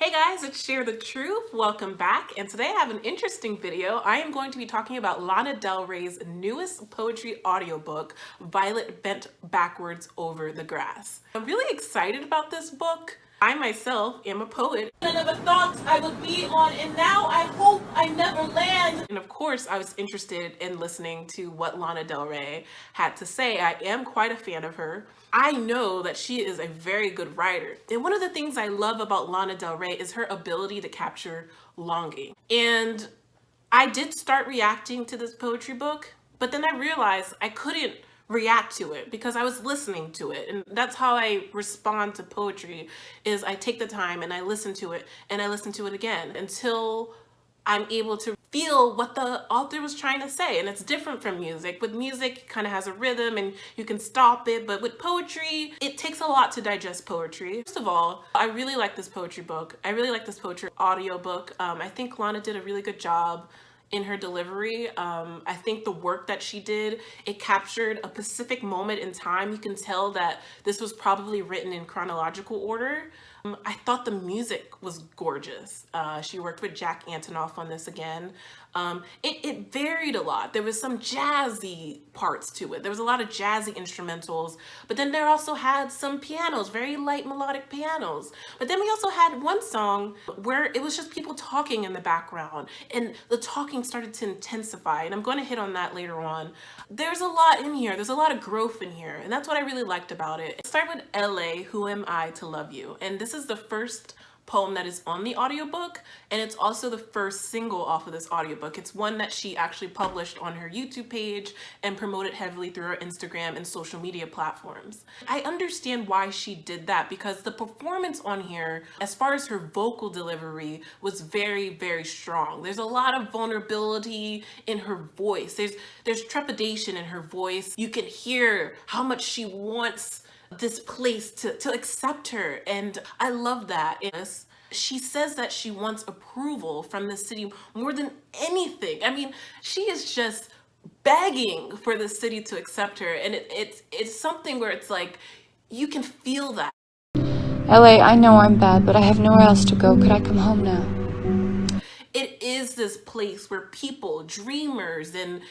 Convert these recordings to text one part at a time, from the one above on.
Hey guys, it's Share the Truth. Welcome back. And today I have an interesting video. I am going to be talking about Lana Del Rey's newest poetry audiobook, Violet Bent Backwards Over the Grass. I'm really excited about this book. I myself am a poet. I never thought I would be on, and now I hope I never land. And of course, I was interested in listening to what Lana Del Rey had to say. I am quite a fan of her. I know that she is a very good writer. And one of the things I love about Lana Del Rey is her ability to capture longing. And I did start reacting to this poetry book, but then I realized I couldn't react to it because I was listening to it. And that's how I respond to poetry, is I take the time and I listen to it and I listen to it again until I'm able to feel what the author was trying to say. And it's different from music. With music, it kind of has a rhythm and you can stop it. But with poetry, it takes a lot to digest poetry. First of all, I really like this poetry book. I really like this poetry audiobook. I think Lana did a really good job in her delivery. I think the work that she did, it captured a specific moment in time. You can tell that this was probably written in chronological order. I thought the music was gorgeous. She worked with Jack Antonoff on this again. It varied a lot. There was some jazzy parts to it. There was a lot of jazzy instrumentals, but then there also had some pianos, very light melodic pianos. But then we also had one song where it was just people talking in the background and the talking started to intensify. And I'm going to hit on that later on. There's a lot in here. There's a lot of growth in here. And that's what I really liked about it. Start with LA, Who Am I to Love You? And this is the first poem that is on the audiobook, and it's also the first single off of this audiobook. It's one that she actually published on her YouTube page and promoted heavily through her Instagram and social media platforms. I understand why she did that because the performance on here, as far as her vocal delivery, was very, very strong. There's a lot of vulnerability in her voice. There's trepidation in her voice. You can hear how much she wants this place to accept her, and I love that. She says that she wants approval from the city more than anything. I mean, she is just begging for the city to accept her, and it's something where it's like you can feel that. LA, I know I'm bad, but I have nowhere else to go. Could I come home now? It is this place where people, dreamers, and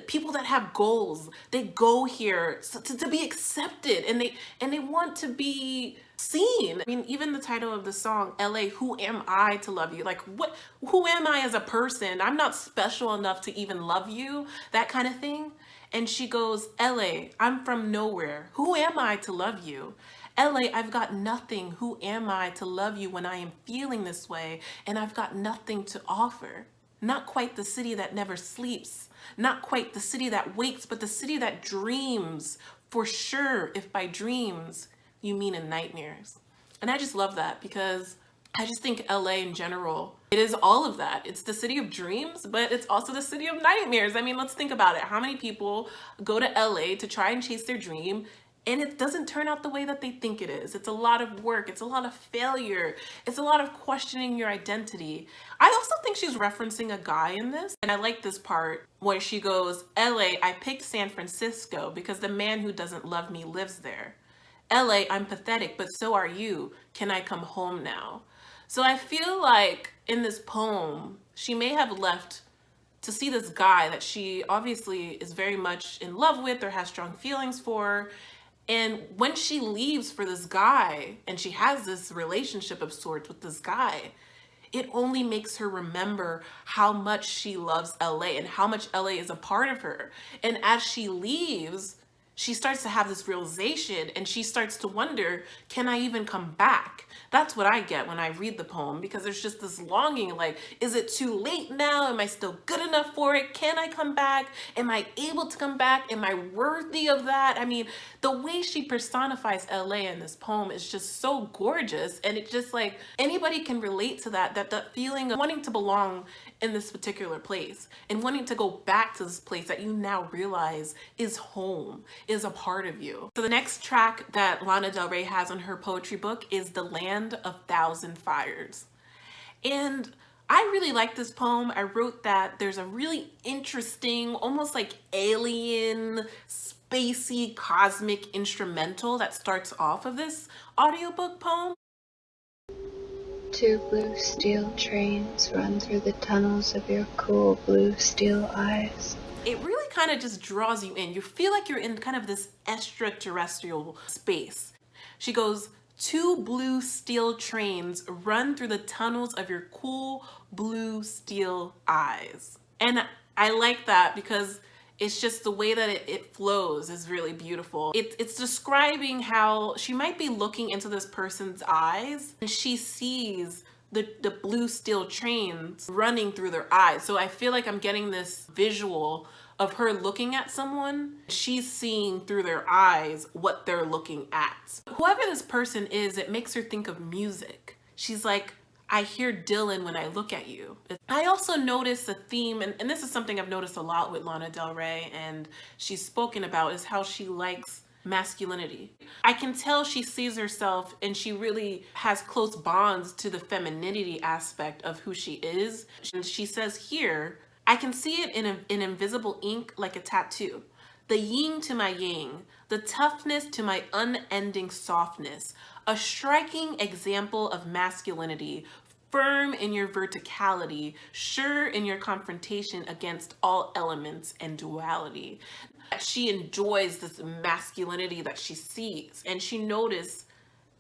people that have goals, they go here to be accepted, and they want to be seen. I mean, even the title of the song, LA, Who Am I to Love You? Like, who am I as a person? I'm not special enough to even love you, that kind of thing. And she goes, LA, I'm from nowhere. Who am I to love you? LA, I've got nothing. Who am I to love you when I am feeling this way? And I've got nothing to offer. Not quite the city that never sleeps. Not quite the city that wakes, but the city that dreams. For sure, if by dreams you mean in nightmares. And I just love that because I just think LA in general, it is all of that. It's the city of dreams, but it's also the city of nightmares. I mean, let's think about it. How many people go to LA to try and chase their dream, and it doesn't turn out the way that they think it is? It's a lot of work. It's a lot of failure. It's a lot of questioning your identity. I also think she's referencing a guy in this. And I like this part where she goes, LA, I picked San Francisco because the man who doesn't love me lives there. LA, I'm pathetic, but so are you. Can I come home now? So I feel like in this poem, she may have left to see this guy that she obviously is very much in love with or has strong feelings for. And when she leaves for this guy and she has this relationship of sorts with this guy, it only makes her remember how much she loves LA and how much LA is a part of her. And as she leaves, she starts to have this realization and she starts to wonder, can I even come back? That's what I get when I read the poem, because there's just this longing, like, is it too late now? Am I still good enough for it? Can I come back? Am I able to come back? Am I worthy of that? I mean, the way she personifies LA in this poem is just so gorgeous. And it's just like anybody can relate to that feeling of wanting to belong in this particular place and wanting to go back to this place that you now realize is home, is a part of you. So the next track that Lana Del Rey has on her poetry book is The Land of Thousand Fires. And I really like this poem. I wrote that there's a really interesting, almost like alien, spacey, cosmic instrumental that starts off of this audiobook poem. Two blue steel trains run through the tunnels of your cool blue steel eyes. It really kind of just draws you in. You feel like you're in kind of this extraterrestrial space. She goes, two blue steel trains run through the tunnels of your cool blue steel eyes. And I like that because it's just the way that it flows is really beautiful. It's describing how she might be looking into this person's eyes and she sees the blue steel trains running through their eyes. So I feel like I'm getting this visual of her looking at someone. She's seeing through their eyes what they're looking at. Whoever this person is, it makes her think of music. She's like, I hear Dylan when I look at you. I also noticed a theme, and this is something I've noticed a lot with Lana Del Rey, and she's spoken about, is how she likes masculinity. I can tell she sees herself and she really has close bonds to the femininity aspect of who she is. And she says here, I can see it in invisible ink like a tattoo. The yin to my yang, the toughness to my unending softness, a striking example of masculinity, firm in your verticality, sure in your confrontation against all elements and duality. She enjoys this masculinity that she sees, and she noticed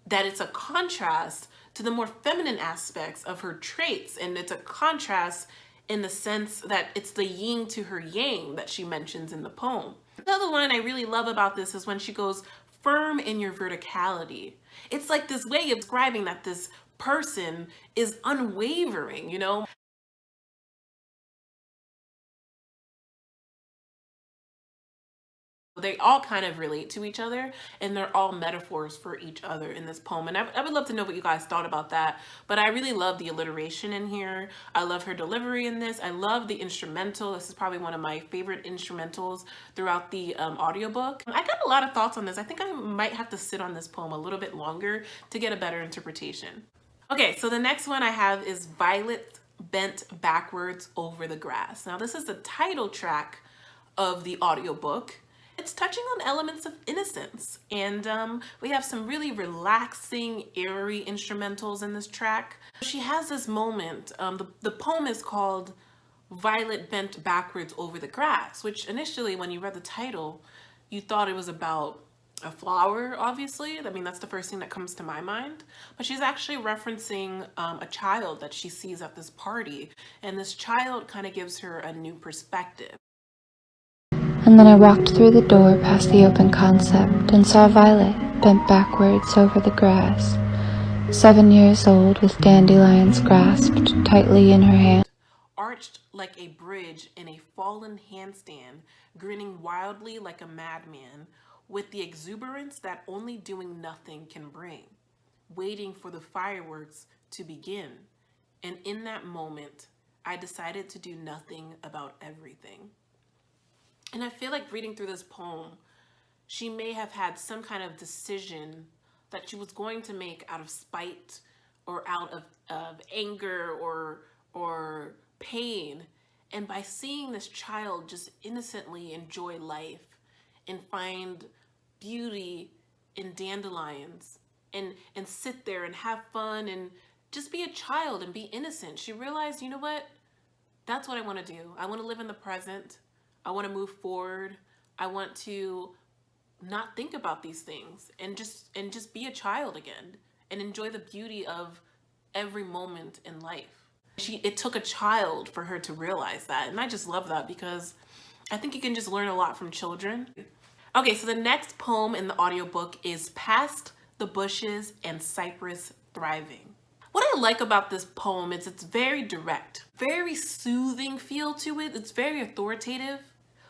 that it's a contrast to the more feminine aspects of her traits, and it's a contrast in the sense that it's the yin to her yang that she mentions in the poem. Another line I really love about this is when she goes, firm in your verticality. It's like this way of describing that this person is unwavering, you know? They all kind of relate to each other, and they're all metaphors for each other in this poem. And I would love to know what you guys thought about that. But I really love the alliteration in here. I love her delivery in this. I love the instrumental. This is probably one of my favorite instrumentals throughout the audiobook. I got a lot of thoughts on this. I think I might have to sit on this poem a little bit longer to get a better interpretation. Okay, so the next one I have is Violet Bent Backwards Over the Grass. Now this is the title track of the audiobook. It's touching on elements of innocence, and we have some really relaxing, airy instrumentals in this track. She has this moment, the poem is called Violet Bent Backwards Over the Grass, which initially when you read the title, you thought it was about a flower, obviously. I mean, that's the first thing that comes to my mind. But she's actually referencing a child that she sees at this party, and this child kind of gives her a new perspective. And then I walked through the door past the open concept and saw Violet bent backwards over the grass, 7 years old with dandelions grasped tightly in her hand. Arched like a bridge in a fallen handstand, grinning wildly like a madman, with the exuberance that only doing nothing can bring, waiting for the fireworks to begin. And in that moment, I decided to do nothing about everything. And I feel like reading through this poem, she may have had some kind of decision that she was going to make out of spite or out of anger or pain. And by seeing this child just innocently enjoy life and find beauty in dandelions and sit there and have fun and just be a child and be innocent, she realized, you know what? That's what I want to do. I want to live in the present. I want to move forward. I want to not think about these things and just be a child again and enjoy the beauty of every moment in life. It took a child for her to realize that, and I just love that because I think you can just learn a lot from children. Okay, so the next poem in the audiobook is Past the Bushes and Cypress Thriving. What I like about this poem is it's very direct, very soothing feel to it. It's very authoritative,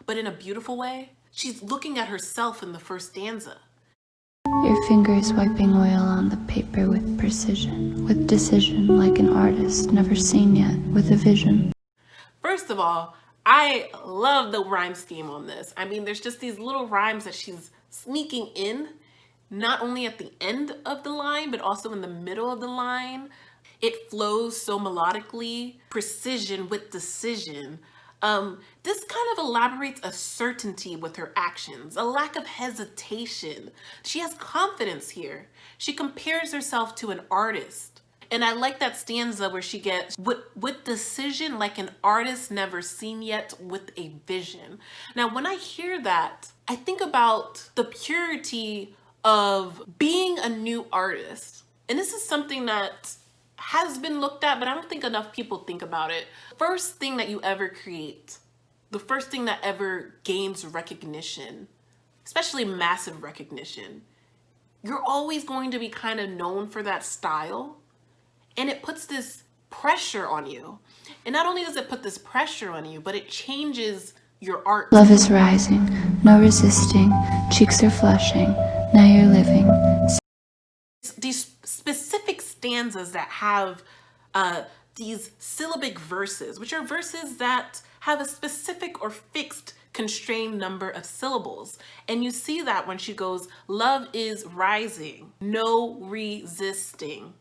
but in a beautiful way. She's looking at herself in the first stanza. Your fingers wiping oil on the paper with precision, with decision like an artist never seen yet, with a vision. First of all, I love the rhyme scheme on this. I mean, there's just these little rhymes that she's sneaking in, not only at the end of the line, but also in the middle of the line. It flows so melodically, precision with decision. This kind of elaborates a certainty with her actions, a lack of hesitation. She has confidence here. She compares herself to an artist, And I like that stanza where she gets, with decision like an artist never seen yet with a vision. Now, when I hear that, I think about the purity of being a new artist. And this is something that has been looked at, but I don't think enough people think about it. First thing that you ever create, the first thing that ever gains recognition, especially massive recognition, you're always going to be kind of known for that style. And it puts this pressure on you. And not only does it put this pressure on you, but it changes your art. Love is rising, no resisting, cheeks are flushing, now you're living. These specific stanzas that have these syllabic verses, which are verses that have a specific or fixed constrained number of syllables. And you see that when she goes, love is rising, no resisting,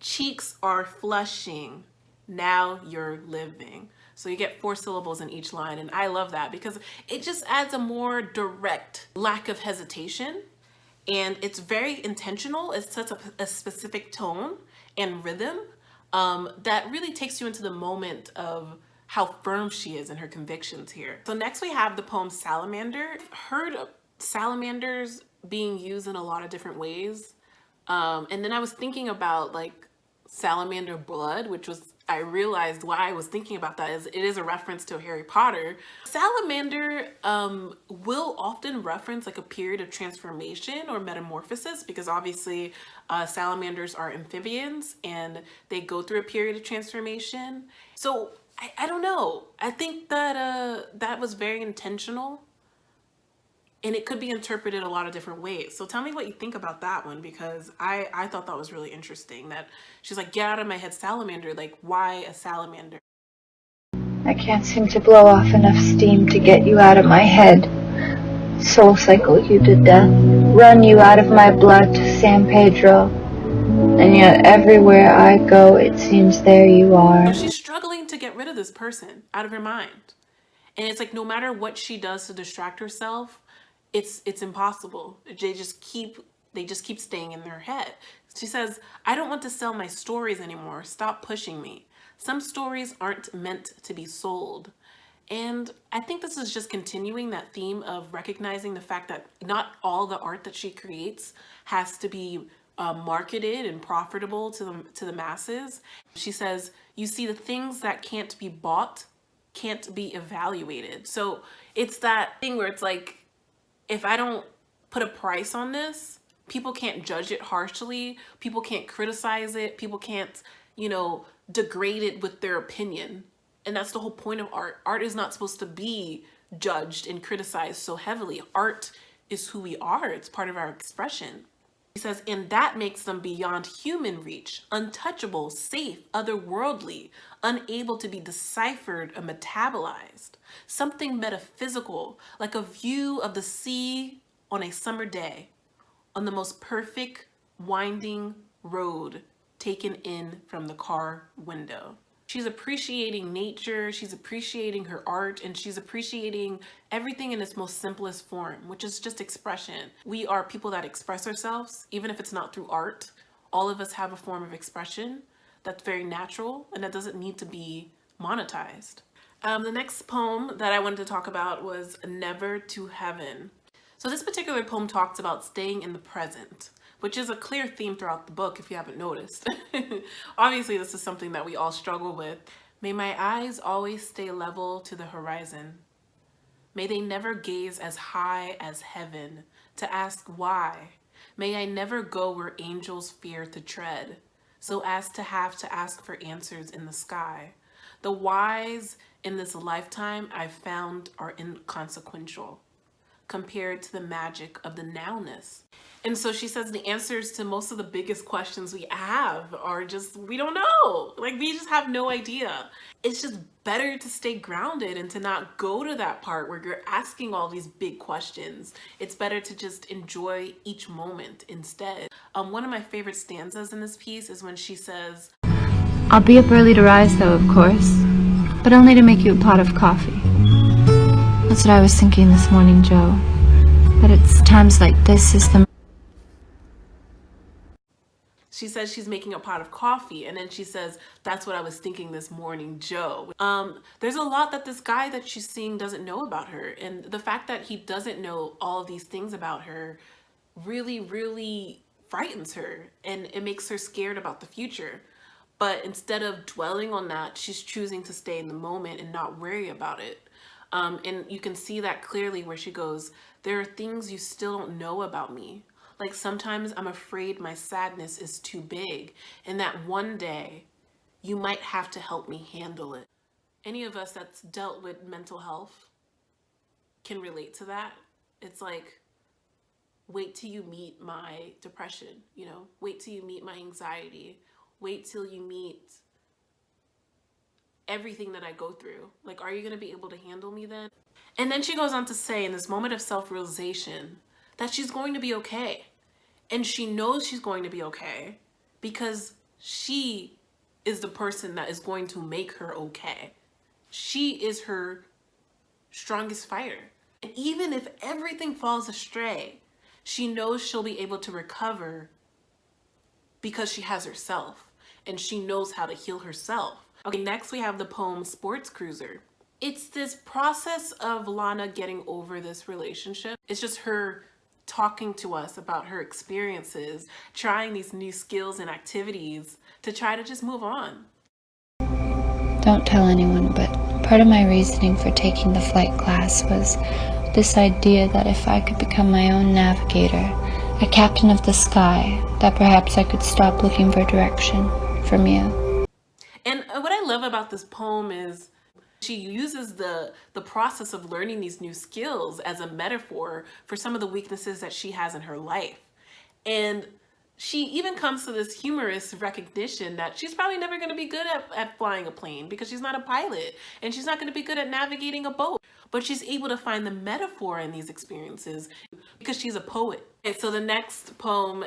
cheeks are flushing, now you're living. So you get 4 syllables in each line. And I love that because it just adds a more direct lack of hesitation. And it's very intentional. It sets up a specific tone and rhythm that really takes you into the moment of how firm she is in her convictions here. So next we have the poem Salamander. I've heard of salamanders being used in a lot of different ways. And then I was thinking about like salamander blood, which was, I realized why I was thinking about that is it is a reference to Harry Potter. Salamander will often reference like a period of transformation or metamorphosis because obviously salamanders are amphibians and they go through a period of transformation. So I don't know. I think that that was very intentional. And it could be interpreted a lot of different ways. So tell me what you think about that one, because I thought that was really interesting that she's like, get out of my head, salamander. Like, why a salamander? I can't seem to blow off enough steam to get you out of my head. Soul cycle you to death, run you out of my blood to San Pedro. And yet everywhere I go, it seems there you are. So she's struggling to get rid of this person out of her mind. And it's like, no matter what she does to distract herself, it's impossible. They just keep staying in their head. She says, I don't want to sell my stories anymore. Stop pushing me. Some stories aren't meant to be sold. And I think this is just continuing that theme of recognizing the fact that not all the art that she creates has to be marketed and profitable to the masses. She says, you see, the things that can't be bought can't be evaluated. So it's that thing where it's like, if I don't put a price on this, people can't judge it harshly. People can't criticize it. People can't, degrade it with their opinion. And that's the whole point of art. Art is not supposed to be judged and criticized so heavily. Art is who we are. It's part of our expression. He says, and that makes them beyond human reach, untouchable, safe, otherworldly, unable to be deciphered or metabolized. Something metaphysical, like a view of the sea on a summer day, on the most perfect winding road taken in from the car window. She's appreciating nature, she's appreciating her art, and she's appreciating everything in its most simplest form, which is just expression. We are people that express ourselves, even if it's not through art. All of us have a form of expression that's very natural and that doesn't need to be monetized. The next poem that I wanted to talk about was Never to Heaven. So this particular poem talks about staying in the present, which is a clear theme throughout the book if you haven't noticed. Obviously, this is something that we all struggle with. May my eyes always stay level to the horizon. May they never gaze as high as heaven to ask why. May I never go where angels fear to tread, so as to have to ask for answers in the sky. The whys in this lifetime I've found are inconsequential compared to the magic of the nowness. And so she says the answers to most of the biggest questions we have are just, we don't know. Like, we just have no idea. It's just better to stay grounded and to not go to that part where you're asking all these big questions. It's better to just enjoy each moment instead. One of my favorite stanzas in this piece is when she says, I'll be up early to rise though, of course, but only to make you a pot of coffee. That's what I was thinking this morning, Joe. That it's times like this is the... She says she's making a pot of coffee, and then she says, "That's what I was thinking this morning, Joe." There's a lot that this guy that she's seeing doesn't know about her, and the fact that he doesn't know all of these things about her really, really frightens her, and it makes her scared about the future. But instead of dwelling on that, she's choosing to stay in the moment and not worry about it. And you can see that clearly where she goes, "There are things you still don't know about me. Like sometimes I'm afraid my sadness is too big, and that one day you might have to help me handle it." Any of us that's dealt with mental health can relate to that. It's like, wait till you meet my depression, wait till you meet my anxiety, wait till you meet everything that I go through. Like, are you going to be able to handle me then? And then she goes on to say, in this moment of self-realization, that she's going to be okay. And she knows she's going to be okay because she is the person that is going to make her okay. She is her strongest fighter. And even if everything falls astray, she knows she'll be able to recover because she has herself and she knows how to heal herself. Okay, next we have the poem Sports Cruiser. It's this process of LANA getting over this relationship. It's just her talking to us about her experiences, trying these new skills and activities to try to just move on. Don't tell anyone, but part of my reasoning for taking the flight class was this idea that if I could become my own navigator, a captain of the sky, that perhaps I could stop looking for direction from you. And what I love about this poem is she uses the process of learning these new skills as a metaphor for some of the weaknesses that she has in her life. And she even comes to this humorous recognition that she's probably never going to be good at flying a plane because she's not a pilot, and she's not going to be good at navigating a boat. But she's able to find the metaphor in these experiences because she's a poet. Okay, so the next poem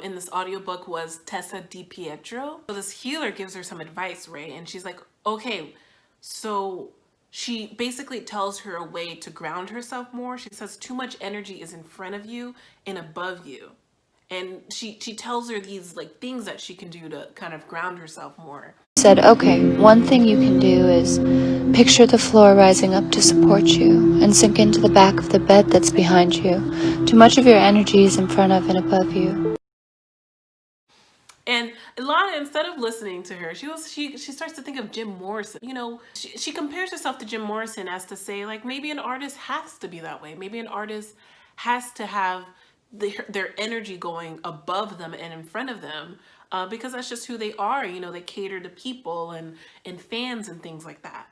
in this audiobook was Tessa Di Pietro. So this healer gives her some advice, right? And she's like, okay, so she basically tells her a way to ground herself more. She says too much energy is in front of you and above you. And she tells her these like things that she can do to kind of ground herself more. Said, okay, one thing you can do is picture the floor rising up to support you and sink into the back of the bed that's behind you. Too much of your energy is in front of and above you. And LANA, instead of listening to her, she starts to think of Jim Morrison. She compares herself to Jim Morrison as to say, like, maybe an artist has to be that way. Maybe an artist has to have their energy going above them and in front of them because that's just who they are. They cater to people and fans and things like that.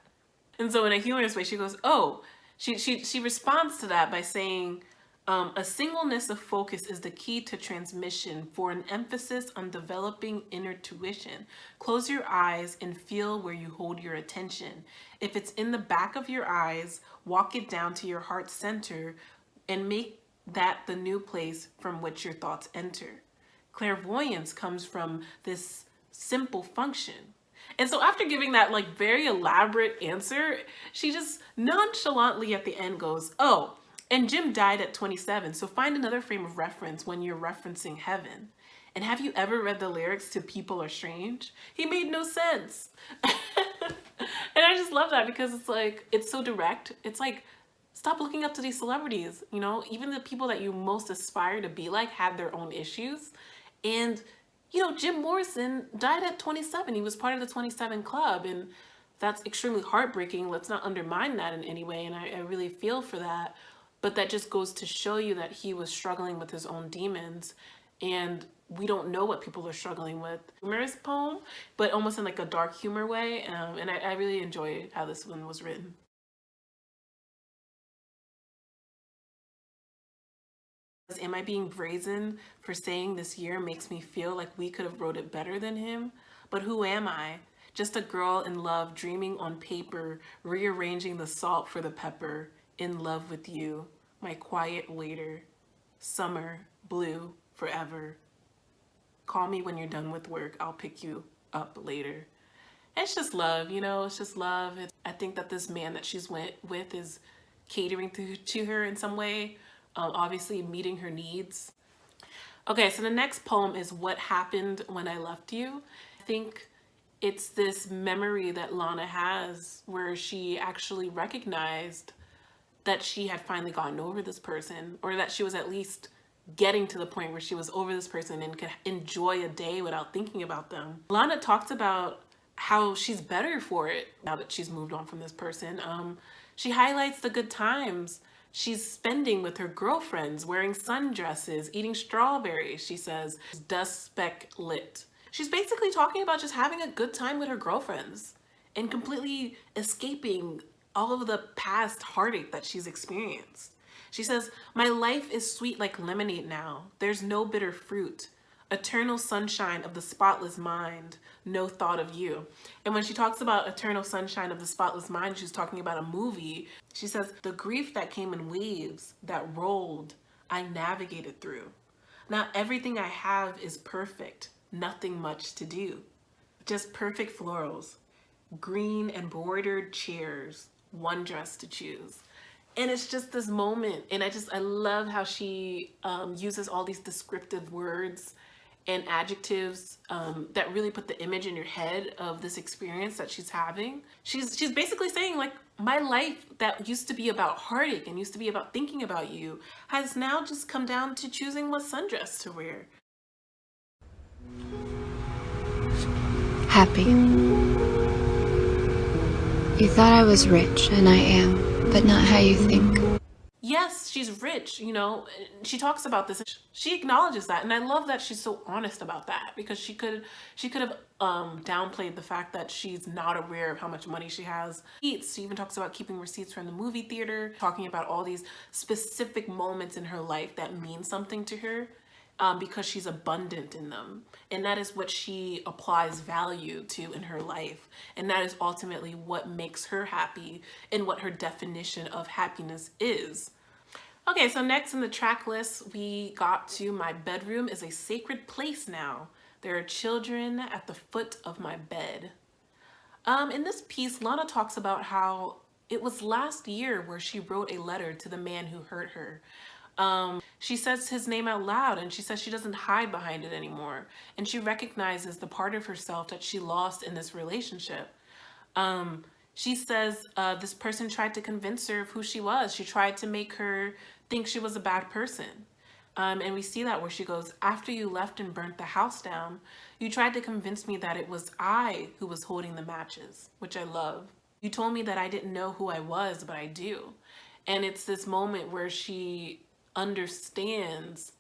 And so in a humorous way, she goes, oh, she responds to that by saying, a singleness of focus is the key to transmission for an emphasis on developing inner tuition. Close your eyes and feel where you hold your attention. If it's in the back of your eyes, walk it down to your heart center and make that the new place from which your thoughts enter. Clairvoyance comes from this simple function. And so after giving that like very elaborate answer, she just nonchalantly at the end goes, oh, and Jim died at 27, so find another frame of reference when you're referencing heaven. And have you ever read the lyrics to People Are Strange? He made no sense. And I just love that because it's like, it's so direct. It's like, stop looking up to these celebrities. Even the people that you most aspire to be like have their own issues. And, Jim Morrison died at 27. He was part of the 27 Club. And that's extremely heartbreaking. Let's not undermine that in any way. And I really feel for that. But that just goes to show you that he was struggling with his own demons. And we don't know what people are struggling with. Humorous poem, but almost in like a dark humor way. And I really enjoy how this one was written. Am I being brazen for saying this year makes me feel like we could have wrote it better than him? But who am I? Just a girl in love, dreaming on paper, rearranging the salt for the pepper, in love with you, my quiet waiter. Summer, blue, forever. Call me when you're done with work. I'll pick you up later. It's just love, it's just love. I think that this man that she's with is catering to her in some way. Obviously meeting her needs. Okay, so the next poem is What Happened When I Left You. I think it's this memory that Lana has where she actually recognized that she had finally gotten over this person, or that she was at least getting to the point where she was over this person and could enjoy a day without thinking about them. Lana talked about how she's better for it now that she's moved on from this person. She highlights the good times she's spending with her girlfriends, wearing sundresses, eating strawberries. She says, dust speck lit. She's basically talking about just having a good time with her girlfriends and completely escaping all of the past heartache that she's experienced. She says, my life is sweet like lemonade now. There's no bitter fruit. Eternal sunshine of the spotless mind, no thought of you. And when she talks about eternal sunshine of the spotless mind, she's talking about a movie. She says, the grief that came in waves that rolled, I navigated through. Now everything I have is perfect, nothing much to do. Just perfect florals, green embroidered chairs, one dress to choose. And it's just this moment, and I love how she uses all these descriptive words and adjectives that really put the image in your head of this experience that she's having. She's basically saying, like, my life that used to be about heartache and used to be about thinking about you has now just come down to choosing what sundress to wear. Happy. You thought I was rich, and I am, but not how you think. Yes, she's rich, you know. She talks about this. She acknowledges that, and I love that she's so honest about that, because she could have downplayed the fact that she's not aware of how much money she has. She even talks about keeping receipts from the movie theater, talking about all these specific moments in her life that mean something to her. Because she's abundant in them. And that is what she applies value to in her life. And that is ultimately what makes her happy and what her definition of happiness is. Okay, so next in the track list, we got to My bedroom is a sacred place now. There are children at the foot of my bed. In this piece, Lana talks about how it was last year where she wrote a letter to the man who hurt her. She says his name out loud, and she says she doesn't hide behind it anymore. And she recognizes the part of herself that she lost in this relationship. She says this person tried to convince her of who she was. She tried to make her think she was a bad person. And we see that where she goes, after you left and burnt the house down, you tried to convince me that it was I who was holding the matches, which I love. You told me that I didn't know who I was, but I do. And it's this moment where she understands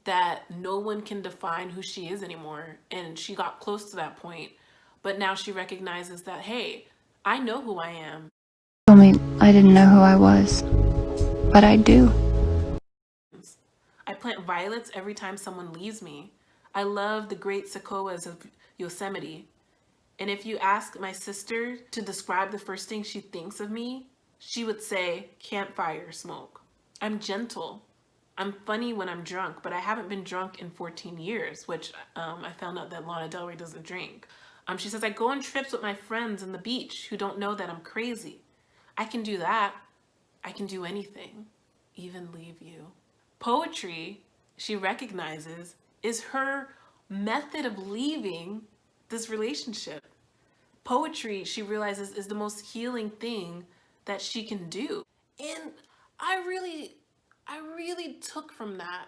that no one can define who she is anymore, and she got close to that point, but now she recognizes that, hey, I know who I am. Told me I didn't know who I was, but I do. I plant violets every time someone leaves me. I love the great sequoias of Yosemite. And if you ask my sister to describe the first thing she thinks of me, she would say campfire smoke. I'm gentle. I'm funny when I'm drunk, but I haven't been drunk in 14 years, which I found out that Lana Del Rey doesn't drink. She says, I go on trips with my friends on the beach who don't know that I'm crazy. I can do that. I can do anything, even leave you. Poetry, she recognizes, is her method of leaving this relationship. Poetry, she realizes, is the most healing thing that she can do. And I really took from that,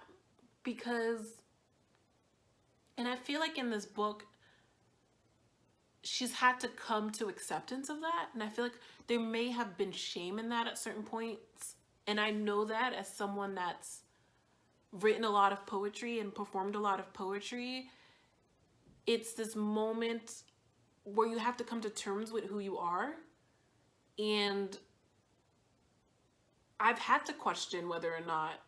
because, and I feel like in this book, she's had to come to acceptance of that. And I feel like there may have been shame in that at certain points. And I know that as someone that's written a lot of poetry and performed a lot of poetry, it's this moment where you have to come to terms with who you are. And I've had to question whether or not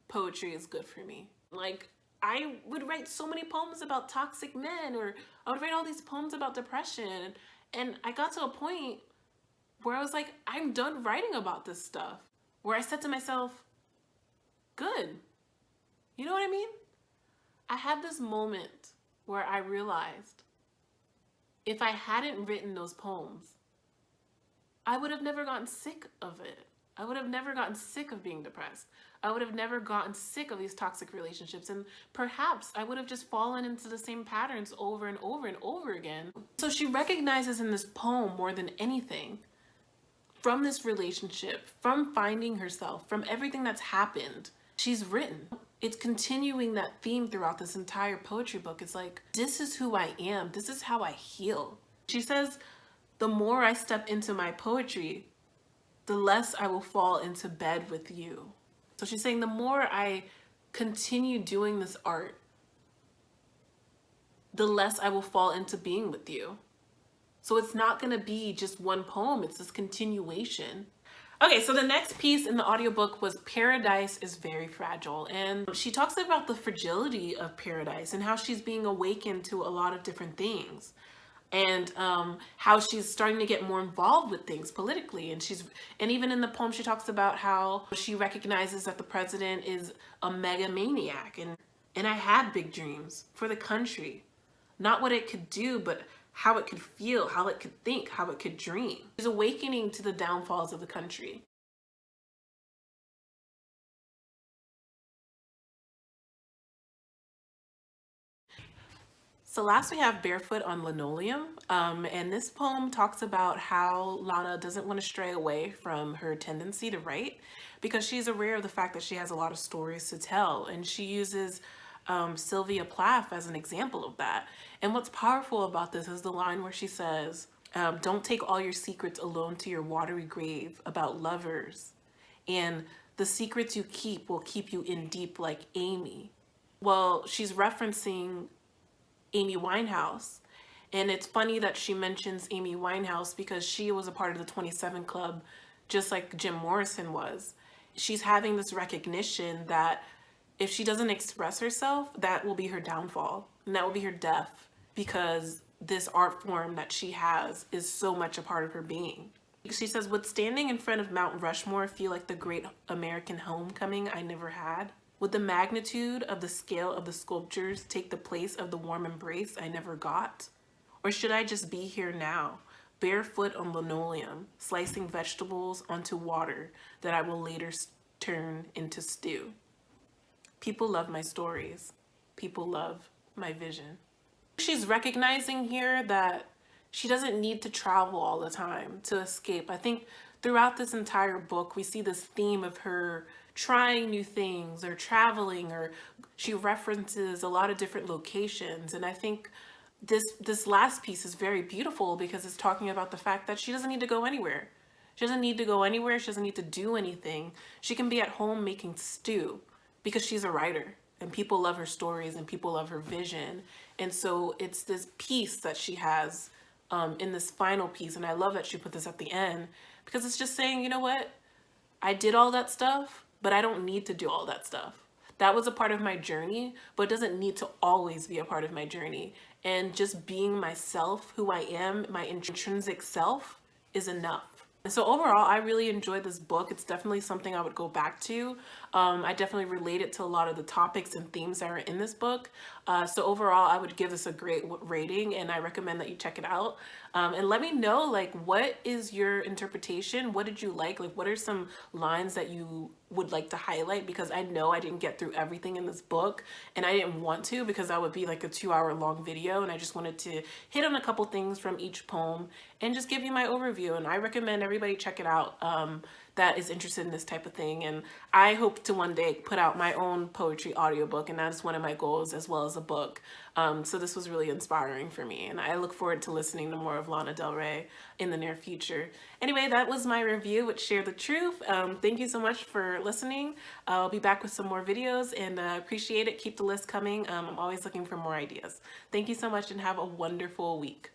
poetry is good for me. Like, I would write so many poems about toxic men, or I would write all these poems about depression. And I got to a point where I was like, I'm done writing about this stuff. Where I said to myself, good. You know what I mean? I had this moment where I realized if I hadn't written those poems, I would have never gotten sick of it. I would have never gotten sick of being depressed. I would have never gotten sick of these toxic relationships, and perhaps I would have just fallen into the same patterns over and over and over again. So she recognizes in this poem more than anything, from this relationship, from finding herself, from everything that's happened, she's written. It's continuing that theme throughout this entire poetry book. It's like, this is who I am. This is how I heal. She says, the more I step into my poetry, the less I will fall into bed with you. So she's saying the more I continue doing this art, the less I will fall into being with you. So it's not gonna be just one poem, it's this continuation. Okay, so the next piece in the audiobook was Paradise is Very Fragile. And she talks about the fragility of paradise and how she's being awakened to a lot of different things. And how she's starting to get more involved with things politically. And even in the poem, she talks about how she recognizes that the president is a megamaniac. And I had big dreams for the country. Not what it could do, but how it could feel, how it could think, how it could dream. She's awakening to the downfalls of the country. So last we have Barefoot on Linoleum, and this poem talks about how LANA doesn't want to stray away from her tendency to write because she's aware of the fact that she has a lot of stories to tell, and she uses Sylvia Plath as an example of that. And what's powerful about this is the line where she says, don't take all your secrets alone to your watery grave about lovers, and the secrets you keep will keep you in deep like Amy. Well, she's referencing Amy Winehouse. And it's funny that she mentions Amy Winehouse because she was a part of the 27 Club, just like Jim Morrison was. She's having this recognition that if she doesn't express herself, that will be her downfall and that will be her death, because this art form that she has is so much a part of her being. She says, would standing in front of Mount Rushmore feel like the great American homecoming I never had? Would the magnitude of the scale of the sculptures take the place of the warm embrace I never got? Or should I just be here now, barefoot on linoleum, slicing vegetables onto water that I will later turn into stew? People love my stories. People love my vision. She's recognizing here that she doesn't need to travel all the time to escape. I think throughout this entire book, we see this theme of her trying new things or traveling, or she references a lot of different locations. And I think this last piece is very beautiful because it's talking about the fact that she doesn't need to go anywhere. She doesn't need to go anywhere. She doesn't need to do anything. She can be at home making stew because she's a writer and people love her stories and people love her vision. And so it's this piece that she has in this final piece. And I love that she put this at the end because it's just saying, you know what? I did all that stuff, but I don't need to do all that stuff. That was a part of my journey, but it doesn't need to always be a part of my journey. And just being myself, who I am, my intrinsic self is enough. And so overall, I really enjoyed this book. It's definitely something I would go back to. I definitely related to a lot of the topics and themes that are in this book. So overall, I would give this a great rating, and I recommend that you check it out. And let me know, like, what is your interpretation? What did you like? Like, what are some lines that you would like to highlight? Because I know I didn't get through everything in this book, and I didn't want to because that would be like a 2-hour-long video, and I just wanted to hit on a couple things from each poem and just give you my overview. And I recommend everybody check it out that is interested in this type of thing. And I hope to one day put out my own poetry audiobook, and that's one of my goals, as well as a book. So this was really inspiring for me, and I look forward to listening to more of Lana Del Rey in the near future. Anyway, that was my review with Share the Truth. Thank you so much for listening. I'll be back with some more videos, and appreciate it. Keep the list coming. I'm always looking for more ideas. Thank you so much, and have a wonderful week.